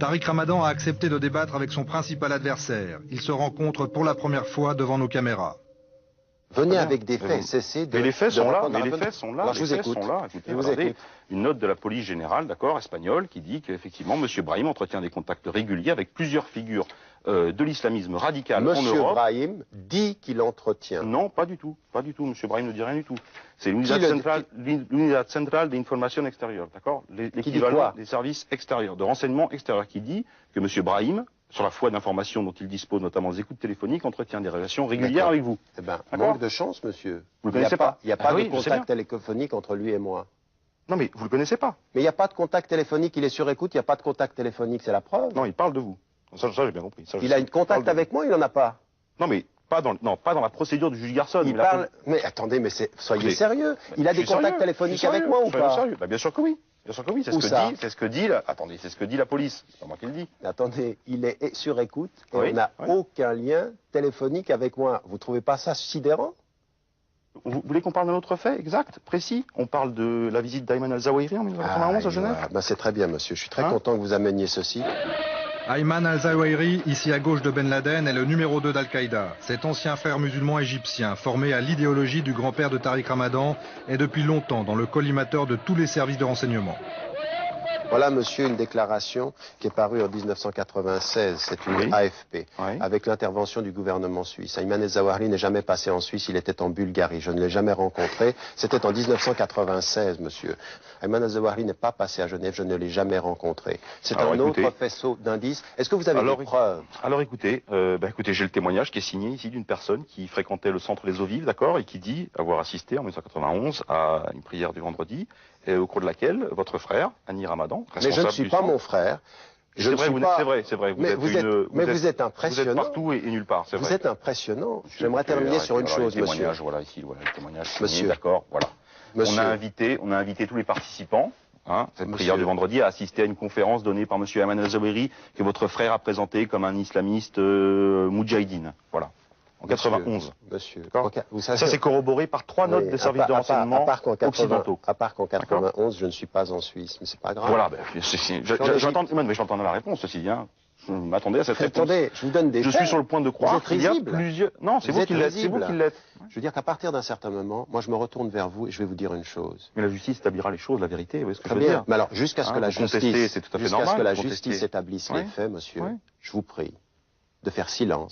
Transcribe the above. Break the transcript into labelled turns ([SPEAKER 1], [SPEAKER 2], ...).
[SPEAKER 1] Tariq Ramadan a accepté de débattre avec son principal adversaire. Ils se rencontrent pour la première fois devant nos caméras.
[SPEAKER 2] Venez avec des faits, cessez de...
[SPEAKER 3] Mais les faits sont là,
[SPEAKER 2] mais
[SPEAKER 3] les faits sont là,
[SPEAKER 2] Alors,
[SPEAKER 3] les faits sont là. Écoutez, regardez, une note de la police générale, d'accord, espagnole, qui dit qu'effectivement, M. Brahim entretient des contacts réguliers avec plusieurs figures de l'islamisme radical en Europe.
[SPEAKER 2] Monsieur Brahim dit qu'il entretient.
[SPEAKER 3] Non, pas du tout, pas du tout. M. Brahim ne dit rien du tout. C'est l'unidad centrale d'information extérieure, d'accord, l'équivalent des services extérieurs, de renseignement extérieur, qui dit que M. Brahim, sur la foi d'informations dont il dispose, notamment des écoutes téléphoniques, entretient des relations régulières avec vous.
[SPEAKER 2] Eh ben, manque de chance, monsieur.
[SPEAKER 3] Vous le connaissez pas.
[SPEAKER 2] Il n'y a pas de contact téléphonique entre lui et moi.
[SPEAKER 3] Non, mais vous le connaissez pas.
[SPEAKER 2] Mais il n'y a pas de contact téléphonique, il est sur écoute, il n'y a pas de contact téléphonique, c'est la preuve.
[SPEAKER 3] Non, il parle de vous. Ça j'ai bien compris.
[SPEAKER 2] Il a une contact avec moi, il n'en a pas.
[SPEAKER 3] Non, mais pas dans la procédure du juge Garçon.
[SPEAKER 2] Il parle... Mais attendez, mais soyez sérieux. Il a des contacts téléphoniques avec moi ou pas?
[SPEAKER 3] Bah, bien sûr que oui. Bien sûr que oui, c'est ce que dit la police. C'est pas moi qui le dis.
[SPEAKER 2] Attendez, il est sur écoute et on n'a aucun lien téléphonique avec moi. Vous trouvez pas ça sidérant?
[SPEAKER 3] Vous voulez qu'on parle d'un autre fait exact, précis? On parle de la visite d'Ayman al-Zawahiri en 1991 à Genève?
[SPEAKER 2] Bah, c'est très bien, monsieur. Je suis très content que vous ameniez ceci.
[SPEAKER 1] Ayman al-Zawahiri, ici à gauche de Ben Laden, est le numéro 2 d'Al-Qaïda. Cet ancien frère musulman égyptien, formé à l'idéologie du grand-père de Tariq Ramadan, est depuis longtemps dans le collimateur de tous les services de renseignement.
[SPEAKER 2] Voilà, monsieur, une déclaration qui est parue en 1996, c'est une AFP, avec l'intervention du gouvernement suisse. Ayman al-Zawahiri n'est jamais passé en Suisse, il était en Bulgarie, je ne l'ai jamais rencontré, c'était en 1996, monsieur. Ayman al-Zawahiri n'est pas passé à Genève, je ne l'ai jamais rencontré. C'est un autre faisceau d'indices. Est-ce que vous avez des preuves?
[SPEAKER 3] Alors écoutez, écoutez, j'ai le témoignage qui est signé ici d'une personne qui fréquentait le centre des Eaux Vives, d'accord, et qui dit avoir assisté en 1991 à une prière du vendredi, et au cours de laquelle votre frère, Hani Ramadan,
[SPEAKER 2] mais je ne suis pas mon frère.
[SPEAKER 3] C'est vrai, c'est vrai.
[SPEAKER 2] Vous êtes impressionnant.
[SPEAKER 3] Vous êtes partout et nulle part, c'est vrai.
[SPEAKER 2] Vous êtes impressionnant. J'aimerais terminer sur une chose, monsieur.
[SPEAKER 3] Voilà, ici, voilà, le témoignage.
[SPEAKER 2] Monsieur.
[SPEAKER 3] D'accord, voilà. On a invité tous les participants, cette prière du vendredi, à assister à une conférence donnée par monsieur Ayman al-Zawahiri, que votre frère a présenté comme un islamiste moudjahidine. Voilà. En 91.
[SPEAKER 2] Monsieur.
[SPEAKER 3] Ça, c'est corroboré par 3 notes des services de renseignement occidentaux.
[SPEAKER 2] À part qu'en 91, je ne suis pas en Suisse, mais c'est pas grave.
[SPEAKER 3] Voilà, j'entends la réponse, ceci dit. Je m'attendais à cette réponse.
[SPEAKER 2] Attendez, je vous donne des faits.
[SPEAKER 3] Je suis sur le point de croire qu'il y a plusieurs... Non, c'est vous qui l'êtes.
[SPEAKER 2] Je veux dire qu'à partir d'un certain moment, moi je me retourne vers vous et je vais vous dire une chose.
[SPEAKER 3] Mais la justice établira les choses, la vérité, vous voyez ce que je veux
[SPEAKER 2] dire.
[SPEAKER 3] dire.
[SPEAKER 2] Mais alors, jusqu'à ce que la justice,
[SPEAKER 3] établisse les faits,
[SPEAKER 2] monsieur, je vous prie de faire silence.